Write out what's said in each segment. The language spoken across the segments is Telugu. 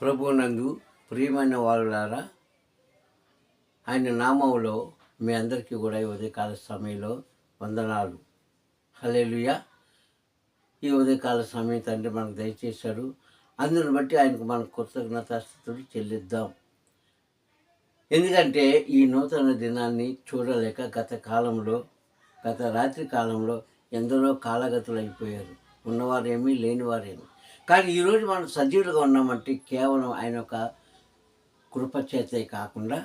ప్రభువునందు ప్రియమైన వారులారా, ఆయన నామములో మీ అందరికీ కూడా ఈ ఉదయకాల సమయంలో వందనాలు. హల్లెలూయా. ఈ ఉదయకాల సమయం తండ్రి మనకు దయచేశాడు. అందుని బట్టి ఆయనకు మనం కృతజ్ఞతాస్తుతులు చెల్లిద్దాం. ఎందుకంటే ఈ నూతన దినాన్ని చూడలేక గత రాత్రి కాలంలో ఎందరో కాలగతులు అయిపోయారు. ఉన్నవారేమీ లేనివారేమి. కానీ ఈరోజు మనం సజీవులుగా ఉన్నామంటే కేవలం ఆయన యొక్క కృపచేతే కాకుండా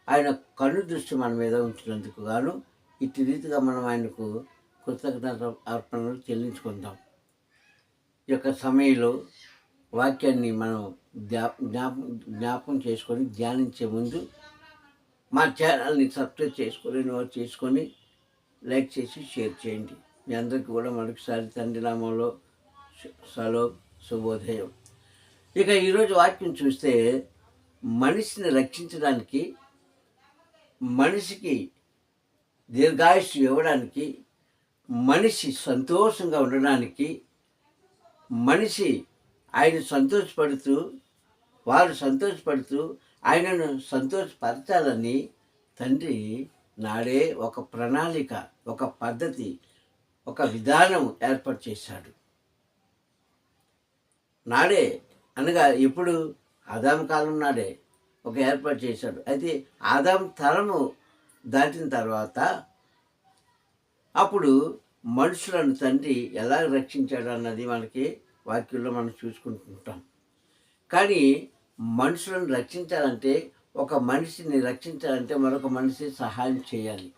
ఆయన కన్ను దృష్టి మన మీద ఉంచినందుకు గాను ఇట్టి రీతిగా మనం ఆయనకు కృతజ్ఞత అర్పణలు చెల్లించుకుందాం. ఈ యొక్క సమయంలో వాక్యాన్ని మనం జ్ఞాపకం చేసుకొని ధ్యానించే ముందు మా ఛానల్ని సబ్స్క్రైబ్ చేసుకొని లైక్ చేసి షేర్ చేయండి. మీ అందరికీ కూడా మరొకసారి తండ్రి నామంలో శుభోదయం. ఇక ఈరోజు వాక్యం చూస్తే మనిషిని రక్షించడానికి, మనిషికి దీర్ఘాయుష్షు ఇవ్వడానికి, మనిషి సంతోషంగా ఉండడానికి, మనిషి వారు సంతోషపడుతూ ఆయనను సంతోషపరచాలని తండ్రి నాడే ఒక ప్రణాళిక, ఒక పద్ధతి, ఒక విధానం ఏర్పాటు చేశాడు. నాడే అనగా ఇప్పుడు ఆదాము కాలం నాడే ఒక ఏర్పాటు చేశాడు. అయితే ఆదాము తరము దాటిన తర్వాత అప్పుడు మనుషులను తండ్రి ఎలా రక్షించాడు అన్నది మనకి వాక్యంలో మనం చూసుకుంటుంటాం. కానీ మనుషులను రక్షించాలంటే, ఒక మనిషిని రక్షించాలంటే మరొక మనిషి సహాయం చేయాలి.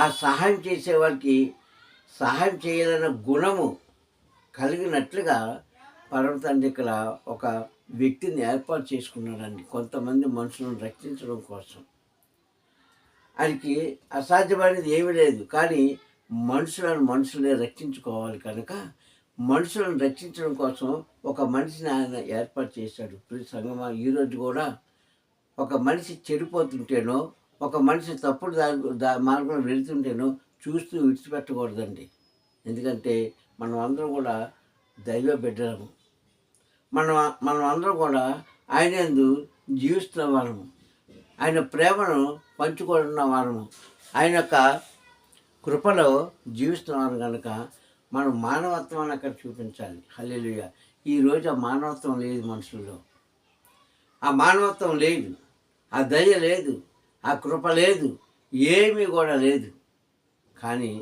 ఆ సహాయం చేసేవాడికి సహాయం చేయాలన్న గుణము కలిగినట్లుగా పరమ తండ్రి ఇక్కడ ఒక వ్యక్తిని ఏర్పాటు చేసుకున్నాడండి. కొంతమంది మనుషులను రక్షించడం కోసం. ఆయనకి అసాధ్యమైనది ఏమీ లేదు. కానీ మనుషులే రక్షించుకోవాలి కనుక మనుషులను రక్షించడం కోసం ఒక మనిషిని ఆయన ఏర్పాటు చేశాడు. సంగమా, ఈరోజు కూడా ఒక మనిషి చెడిపోతుంటేనో, ఒక మనిషి తప్పుడు మార్గంలో వెళుతుంటేనో చూస్తూ విడిచిపెట్టకూడదండి. ఎందుకంటే మనం అందరం కూడా దైవ బిడ్డలము. మనం అందరం కూడా ఆయన యందు జీవిస్తున్న వారము, ఆయన ప్రేమను పంచుకుంటున్న వారము, ఆయన యొక్క కృపలో జీవిస్తున్నారు కనుక మనం మానవత్వాన్ని అక్కడ చూపించాలి. హల్లెలూయా. ఈరోజు ఆ మానవత్వం లేదు మనుషుల్లో. ఆ మానవత్వం లేదు, ఆ దయ లేదు, ఆ కృప లేదు, ఏమీ కూడా లేదు. కానీ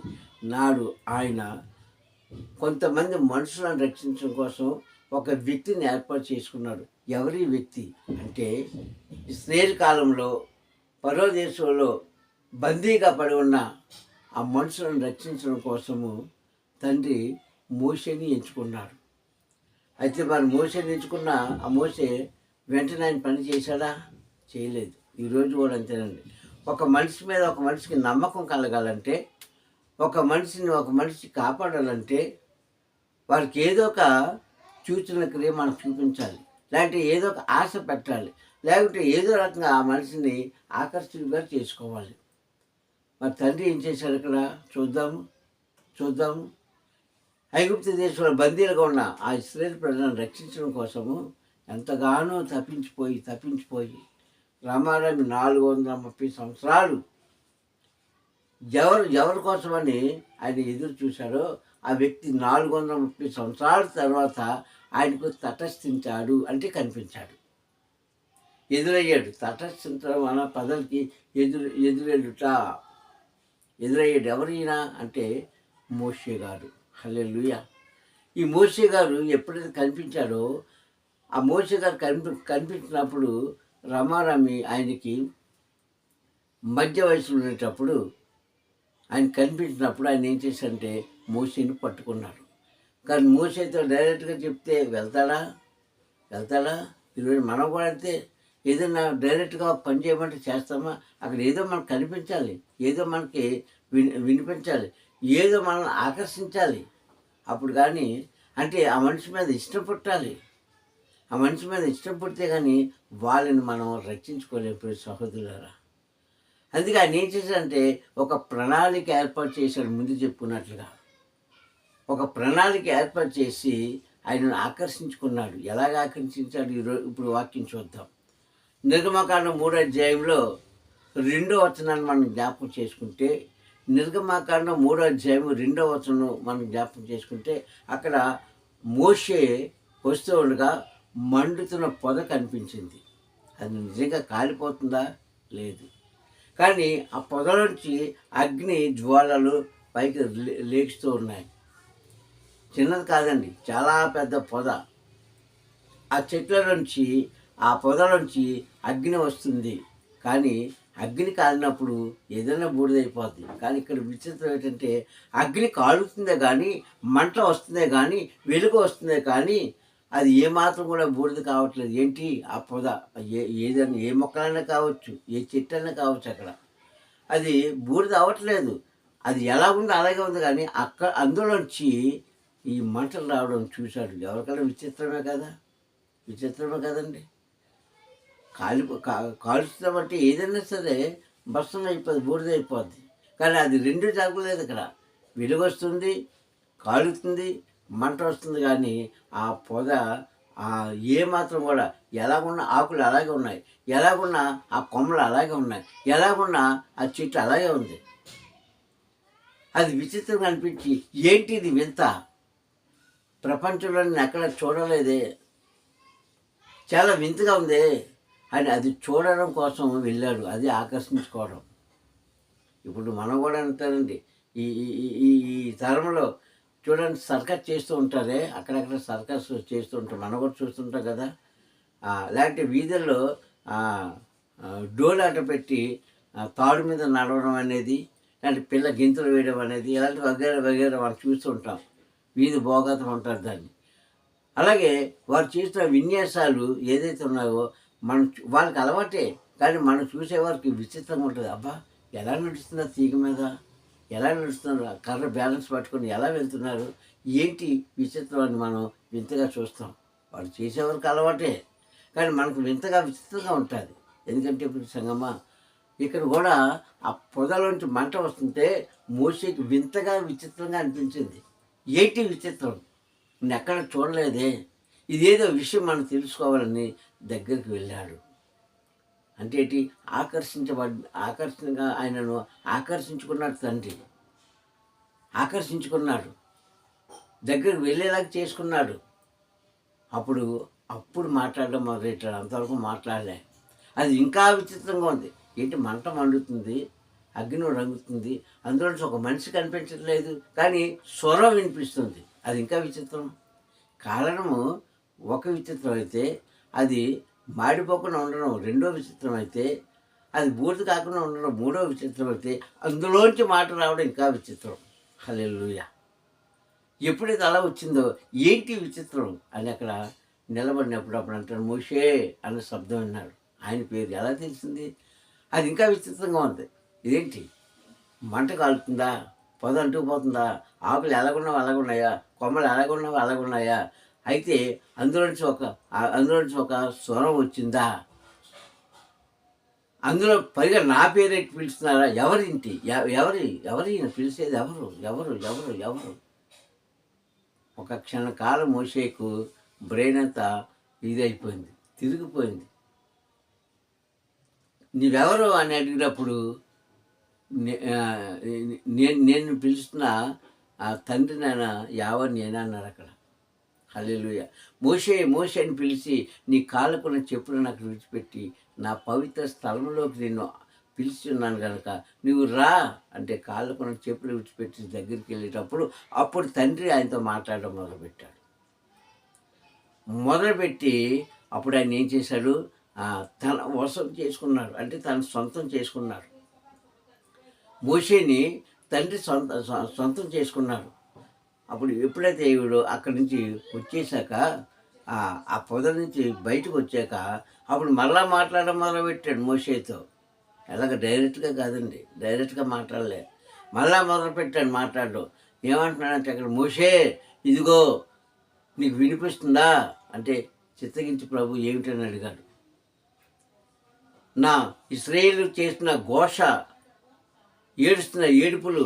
నాడు ఆయన కొంతమంది మనుషులను రక్షించడం కోసం ఒక వ్యక్తిని ఏర్పాటు చేసుకున్నాడు. ఎవరి వ్యక్తి అంటే, ఇశ్రాయేలు కాలంలో ఫరో దేశంలో బందీగా పడి ఉన్న ఆ మనుషులను రక్షించడం కోసము తండ్రి మోషేని ఎంచుకున్నాడు. అయితే మరి మోషేని ఎంచుకున్న ఆ మోషే వెంటనే ఆయన పని చేశాడా? చేయలేదు. ఈరోజు కూడా అంతేనండి. ఒక మనిషికి నమ్మకం కలగాలంటే, ఒక మనిషి కాపాడాలంటే వారికి ఏదో ఒక సూచన క్రియ మనం చూపించాలి, లేకపోతే ఏదో ఒక ఆశ పెట్టాలి, లేకపోతే ఏదో రకంగా ఆ మనిషిని ఆకర్షణగా చేసుకోవాలి. మరి తండ్రి ఏం చేశాడు ఇక్కడ చూద్దాము. ఐగుప్తు దేశంలో బందీలుగా ఉన్న ఆ ఇశ్రాయేలు ప్రజలను రక్షించడం కోసము ఎంతగానో తప్పించిపోయి రామారామి 430 సంవత్సరాలు ఎవరి కోసమని ఆయన ఎదురు చూశాడో ఆ వ్యక్తి 430 సంవత్సరాల తర్వాత ఆయనకు తటస్థించాడు, అంటే కనిపించాడు, ఎదురయ్యాడు. తటస్థించడం అన్న పదవికి ఎదురయ్యాడు. ఎవరైనా అంటే మోషే గారు. హల్లెలూయా. ఈ మోషే గారు ఎప్పుడైతే కనిపించాడో, ఆ మోషే గారు కనిపించినప్పుడు రమారమి ఆయనకి మధ్య వయసులో ఉండేటప్పుడు ఆయన కనిపించినప్పుడు ఆయన ఏం చేశాడంటే మోషేని పట్టుకున్నాడు. కానీ మోషేతో డైరెక్ట్గా చెప్తే వెళ్తాడా? ఈరోజు మనం కూడా అంతే. ఏదైనా డైరెక్ట్గా పని చేయమంటే చేస్తామా? అక్కడ ఏదో మనకు కనిపించాలి, ఏదో మనకి వినిపించాలి, ఏదో మనల్ని ఆకర్షించాలి. అప్పుడు కానీ అంటే ఆ మనిషి మీద ఇష్టం పుట్టాలి. ఆ మనిషి మీద ఇష్టం పుడితే కానీ వాళ్ళని మనం రక్షించుకోలేము సహోదరులారా. అందుకే ఆయన ఏం చేశాడంటే ఒక ప్రణాళిక ఏర్పాటు చేశాడు. ముందు చెప్పుకున్నట్లుగా ఒక ప్రణాళిక ఏర్పాటు చేసి ఆయనను ఆకర్షించుకున్నాడు. ఎలాగ ఆకర్షించాడు ఇప్పుడు వాక్యం చూద్దాం. నిర్గమకాండం 3వ అధ్యాయంలో 2వ వచనాన్ని మనం జ్ఞాపకం చేసుకుంటే, నిర్గమకాండం 3వ అధ్యాయం 2వ వచనం మనం జ్ఞాపకం చేసుకుంటే, అక్కడ మోషే వస్తూ ఉండగా మండుతున్న పొద కనిపించింది. అది నిజంగా కాలిపోతుందా? లేదు. కానీ ఆ పొదలోంచి అగ్ని జ్వాలలు పైకి లేచుతూ ఉన్నాయి. చిన్నది కాదండి, చాలా పెద్ద పొద. ఆ చెట్ల నుంచి, ఆ పొదలోంచి అగ్ని వస్తుంది. కానీ అగ్ని కాలినప్పుడు ఏదైనా బూడిదైపోద్ది. కానీ ఇక్కడ విచిత్రం ఏంటంటే, అగ్ని కాలుతుందే కానీ, మంట వస్తుందే కానీ, వెలుగు వస్తుందే కానీ, అది ఏమాత్రం కూడా బూడిద కావట్లేదు. ఏంటి ఆ పొద? ఏదైనా ఏ మొక్కలైనా కావచ్చు, ఏ చెట్టు అయినా కావచ్చు, అక్కడ అది బూడిద అవ్వట్లేదు. అది ఎలా ఉందో అలాగే ఉంది. కానీ అందులోంచి ఈ మంటలు రావడం చూశాడు. ఎవరికైనా విచిత్రమే కదా, విచిత్రమే కదండి. కాలుస్తామంటే ఏదైనా సరే భస్మం అయిపోద్ది, బూడిద అయిపోద్ది. కానీ అది రెండు జరగలేదు. ఇక్కడ వెలుగు వస్తుంది, కాలుతుంది, మంట వస్తుంది. కానీ ఆ పొద ఏమాత్రం కూడా ఎలాగున్న ఆకులు అలాగే ఉన్నాయి, ఎలాగున్న ఆ కొమ్మలు అలాగే ఉన్నాయి, ఎలాగున్న ఆ చెట్టు అలాగే ఉంది. అది విచిత్రంగా అనిపించి, ఏంటి ఇది వింత, ప్రపంచంలో నేను ఎక్కడ చూడలేదే, చాలా వింతగా ఉంది అని అది చూడడం కోసం వెళ్ళాడు. అది ఆకర్షించుకోవడం. ఇప్పుడు మనం కూడా అంటారండి, ఈ ఈ ఈ తరంలో చూడండి, సర్కస్ చేస్తూ ఉంటారే, అక్కడక్కడ సర్కస్ చేస్తూ ఉంటాం, మనం కూడా చూస్తుంటాం కదా. లేకపోతే వీధుల్లో డోలాట పెట్టి తాడు మీద నడవడం అనేది, లేదంటే పిల్ల గింతలు వేయడం అనేది, ఇలాంటి వగేరా వగేరా మనం చూస్తూ ఉంటాం. వీధి భోగతం ఉంటారు దాన్ని. అలాగే వారు చేస్తున్న విన్యాసాలు ఏదైతే ఉన్నాయో వాళ్ళకి అలవాటే. కానీ మనం చూసేవారికి విచిత్రంగా ఉంటుంది. అబ్బా, ఎలా నడుస్తున్నారు తీగ మీద, ఎలా నడుస్తున్నారు, కర్ర బ్యాలెన్స్ పట్టుకొని ఎలా వెళ్తున్నారు, ఏంటి విచిత్రం అని మనం వింతగా చూస్తాం. వాళ్ళు చేసేవారికి అలవాటే, కానీ మనకు వింతగా విచిత్రంగా ఉంటుంది. ఎందుకంటే ఇప్పుడు సంగమ్మ ఇక్కడ కూడా ఆ పొదలోంచి మంట వస్తుంటే మోషేకి వింతగా విచిత్రంగా అనిపించింది. ఏంటి విచిత్రం, నేను ఎక్కడ చూడలేదే, ఇదేదో విషయం మనం తెలుసుకోవాలని దగ్గరికి వెళ్ళాడు. అంటే ఏంటి, ఆకర్షణగా ఆయనను ఆకర్షించుకున్నాడు తండ్రి. ఆకర్షించుకున్నాడు, దగ్గరికి వెళ్ళేలాగా చేసుకున్నాడు. అప్పుడు మాట్లాడడం మొదలెట్టాడు. అంతవరకు మాట్లాడలే. అది ఇంకా విచిత్రంగా ఉంది. ఏంటి, మంట మండుతుంది, అగ్ని రంగుతుంది, అందులో ఒక మనిషి కనిపించట్లేదు, కానీ స్వరం వినిపిస్తుంది. అది ఇంకా విచిత్రం. కారణము ఒక విచిత్రం అయితే, అది మాడిపోకుండా ఉండడం రెండో విచిత్రం అయితే, అది బూడిద కాకుండా ఉండడం మూడో విచిత్రం అయితే, అందులోంచి మాట రావడం ఇంకా విచిత్రం. హల్లెలూయా. ఎప్పుడైతే అలా వచ్చిందో, ఏంటి విచిత్రం అని అక్కడ నిలబడినప్పుడు అప్పుడు అంటారు, మోషే అన్న శబ్దం విన్నాడు. ఆయన పేరు ఎలా తెలిసింది? అది ఇంకా విచిత్రంగా ఉంది. ఇదేంటి, మంట కాలుతుందా, పొద అంటుకుపోతుందా, ఆకులు ఎలాగున్నావు అలాగున్నాయా, కొమ్మలు ఎలాగున్నావు అలాగున్నాయా, అయితే అందులోంచి ఒక స్వరం వచ్చిందా, అందులో పైగా నా పేరెట్టి పిలుస్తున్నారా, ఎవరింటి ఎవరి పిలిచేది ఎవరు ఎవరు ఎవరు ఎవరు ఒక క్షణకాలం మోషేకు బ్రెయిన్ అంతా ఇదైపోయింది, తిరిగిపోయింది. నీవెవరు అని అడిగినప్పుడు నేను పిలుస్తున్న ఆ తండ్రి నాన్న యావని నేనా అన్నారు అక్కడ. హల్లెలూయా. మోషే అని పిలిచి, నీ కాళ్ళకున్న చెప్పులు నాకు విడిచిపెట్టి నా పవిత్ర స్థలంలోకి నిన్ను పిలుస్తున్నాను కనుక నువ్వు రా అంటే, కాళ్ళకున్న చెప్పులు విడిచిపెట్టి దగ్గరికి వెళ్ళేటప్పుడు అప్పుడు తండ్రి ఆయనతో మాట్లాడడం మొదలుపెట్టి అప్పుడు ఆయన ఏం చేశాడు, తన వశం చేసుకున్నాడు. అంటే తన సొంతం చేసుకున్నాడు. మోషేని తండ్రి సొంతం చేసుకున్నాడు. అప్పుడు ఎప్పుడైతే దేవుడు అక్కడి నుంచి వచ్చేసాక, ఆ పొద నుంచి బయటకు వచ్చాక, అప్పుడు మళ్ళా మాట్లాడడం మొదలుపెట్టాడు మోషేతో. ఎలాగ డైరెక్ట్గా కాదండి, డైరెక్ట్గా మాట్లాడలే, మళ్ళా మొదలుపెట్టాడు మాట్లాడడం. ఏమంటున్నాడంటే అక్కడ, మోషే ఇదిగో నీకు వినిపిస్తుందా అంటే, చిత్తగించి ప్రభు ఏమిటని అడిగాడు. నా ఇశ్రాయేలు చేస్తున్న ఘోష, ఏడుస్తున్న ఏడుపులు,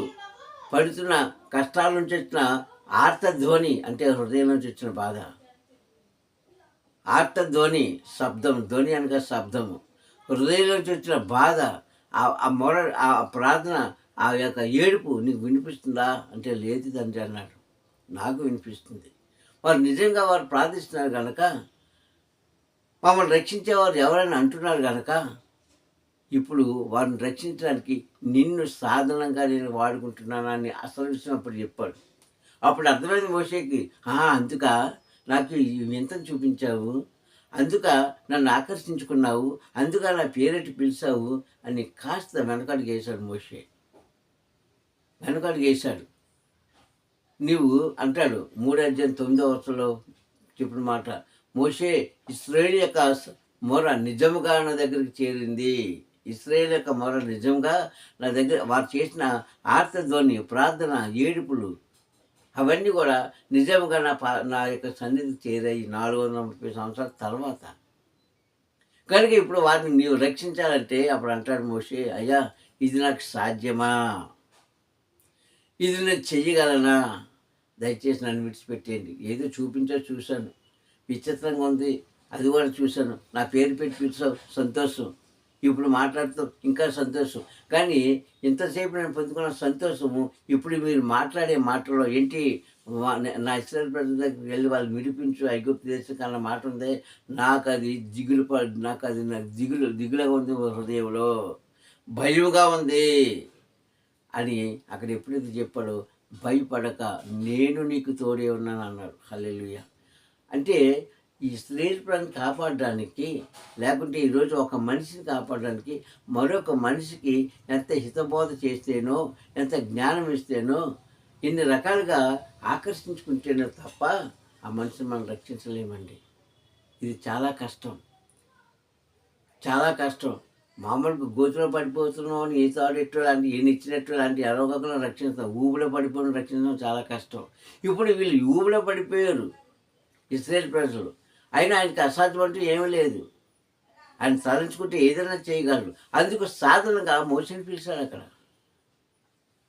పడుతున్న కష్టాల నుంచి వచ్చిన ఆర్తధ్వని అంటే హృదయం నుంచి వచ్చిన బాధ. ఆర్తధ్వని శబ్దం, ధ్వని అనగా శబ్దము. హృదయం నుంచి వచ్చిన బాధ, ఆ మొర, ఆ ప్రార్థన, ఆ యొక్క ఏడుపు నీకు వినిపిస్తుందా అంటే లేదు తండ్రి అన్నాడు. నాకు వినిపిస్తుంది. వారు నిజంగా వారు ప్రార్థిస్తున్నారు కనుక, మమ్మల్ని రక్షించేవారు ఎవరైనా అంటున్నారు కనుక, ఇప్పుడు వారిని రక్షించడానికి నిన్ను సాధనంగా నేను వాడుకుంటున్నానని అసలు విషయం అప్పుడు చెప్పాడు. అప్పుడు అర్థమైంది మోషేకి, అందుక నాకు ఈ వింతను చూపించావు, అందుక నన్ను ఆకర్షించుకున్నావు, అందుక నా పేరెట్టి పిలిచావు అని కాస్త వెనకడుగు వేశాడు మోషే. వెనకడుగు వేశాడు. నీవు అంటాడు 3:9 చెప్పిన మాట, మోషే ఇశ్రాయేలు యొక్క మొర నిజముగా నా దగ్గరికి చేరింది. ఇశ్రాయేలు యొక్క మొర నిజంగా నా దగ్గర, వారు చేసిన ఆర్తధ్వని, ప్రార్థన, ఏడుపులు అవన్నీ కూడా నిజంగా నా యొక్క సన్నిధికి చేరాయి 430 సంవత్సరాల తర్వాత. కనుక ఇప్పుడు వారిని నీవు రక్షించాలంటే అప్పుడు అంటాడు మోషే, అయ్యా ఇది నాకు సాధ్యమా, ఇది నేను చెయ్యగలనా, దయచేసి నన్ను విడిచిపెట్టేయండి. ఏదో చూశాను, విచిత్రంగా ఉంది, అది కూడా చూశాను, నా పేరు పెట్టి పిలిచావు, సంతోషం, ఇప్పుడు మాట్లాడుతూ ఇంకా సంతోషం. కానీ ఇంతసేపు నేను పొందుకున్న సంతోషము ఇప్పుడు మీరు మాట్లాడే మాటల్లో ఏంటి, నా ఇశ్రాయేలు ప్రజల దగ్గరికి వెళ్ళి వాళ్ళు విడిపించు ఐగుప్తు దేశం అన్న మాట ఉంది, నాకు అది నాకు దిగులుగా ఉంది, హృదయంలో భయముగా ఉంది అని అక్కడ ఎప్పుడైతే చెప్పాడో, భయపడక నేను నీకు తోడే ఉన్నాను అన్నాడు. హల్లెలూయా. అంటే ఈ ఇశ్రాయేలు ప్రజలను కాపాడడానికి, లేకుంటే ఈరోజు ఒక మనిషిని కాపాడడానికి మరొక మనిషికి ఎంత హితబోధ చేస్తేనో, ఎంత జ్ఞానం ఇస్తేనో, ఇన్ని రకాలుగా ఆకర్షించుకుంటేనో తప్ప ఆ మనిషిని మనం రక్షించలేమండి. ఇది చాలా కష్టం, చాలా కష్టం. మామూలుగా గోతులో పడిపోతున్నాం అని ఈ తాడెట్టు లాంటి ఈయన ఇచ్చినట్టు లాంటి ఎరవకుండా రక్షిస్తాం, ఊబిలో పడిపోయిన రక్షించడం చాలా కష్టం. ఇప్పుడు వీళ్ళు ఊబిలో పడిపోయారు ఇశ్రాయేలు ప్రజలు, అయినా ఆయనకి అసాధ్యం అంటూ ఏమీ లేదు. ఆయన తలంచుకుంటే ఏదైనా చేయగలరు. అందుకు సాధనగా మోషేని పిలిచాడు అక్కడ.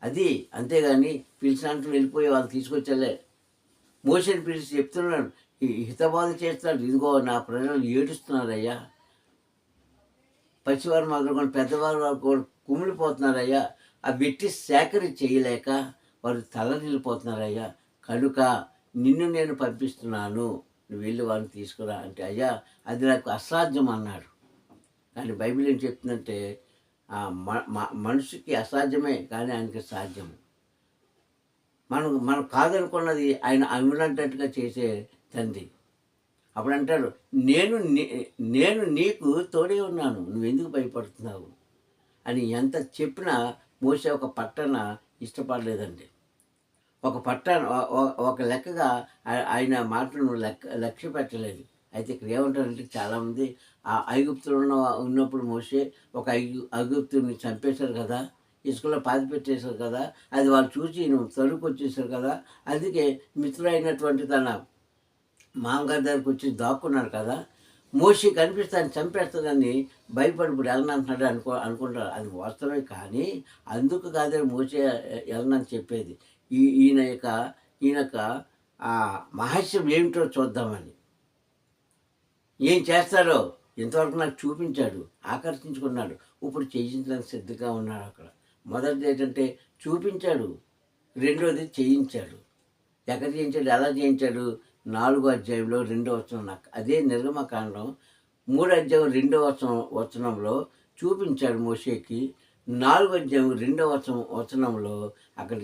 అది అంతేగాని పిలిచినట్టు వెళ్ళిపోయి వాళ్ళు తీసుకొచ్చలే. మోషేని పిలిచి చెప్తున్నాడు, ఈ హితబోధ చేస్తున్నాడు, ఇదిగో నా ప్రజలు ఏడుస్తున్నారయ్యా, పసివారు మొదలుకొని పెద్దవారు కూడా కుమిలిపోతున్నారయ్యా, ఆ వెట్టి సేకరి చేయలేక వారు తల్లడిల్లిపోతున్నారయ్యా, కనుక నిన్ను నేను పంపిస్తున్నాను, నువ్వు వెళ్ళి వారిని తీసుకురా అంటే, అయ్యా అది నాకు అసాధ్యం అన్నాడు. కానీ బైబిల్ ఏం చెప్తుందంటే, మనిషికి అసాధ్యమే కానీ ఆయనకి సాధ్యము. మనం కాదనుకున్నది ఆయన అవినట్టుగా చేసే తండ్రి. అప్పుడు అంటాడు, నేను నీకు తోడే ఉన్నాను, నువ్వెందుకు భయపడుతున్నావు అని ఎంత చెప్పినా మోసే ఒక పట్టణ ఇష్టపడలేదండి. ఒక లెక్కగా ఆయన మాటలను లక్ష్య పెట్టలేదు. అయితే ఇక్కడ ఏమంటారంటే, చాలామంది ఆ ఐగుప్తులో ఉన్నప్పుడు మోసే ఒక ఐగుప్తుని చంపేశారు కదా, ఇసుకలో పాతి పెట్టేశారు కదా, అది వాళ్ళు చూసి నువ్వు తరుకు వచ్చేసారు కదా, అందుకే మిత్రుడైనటువంటి తన మామగారి దగ్గరికి వచ్చి దాక్కున్నాడు కదా, మోషే కనిపిస్తాను చంపేస్తుందని భయపడి ఇప్పుడు వెళ్ళనంటున్నాడు అనుకుంటారు. అది వాస్తవమే, కానీ అందుకు కాదే మోసే వెళ్ళనని చెప్పేది. ఈయన యొక్క మహస్యం ఏమిటో చూద్దామని. ఏం చేస్తాడో ఇంతవరకు నాకు చూపించాడు, ఆకర్షించుకున్నాడు, ఇప్పుడు చేయించడానికి సిద్ధంగా ఉన్నాడు. అక్కడ మొదటిది ఏంటంటే చూపించాడు, రెండోది చేయించాడు. ఎక్కడ చేయించాడు, ఎలా చేయించాడు? 4వ అధ్యాయంలో 2వ వచనం, నాకు అదే నిర్గమకాండం 3వ అధ్యాయం 2వ వచనంలో చూపించాడు మోషేకి, 4వ అధ్యాయం 2వ వచనంలో అక్కడ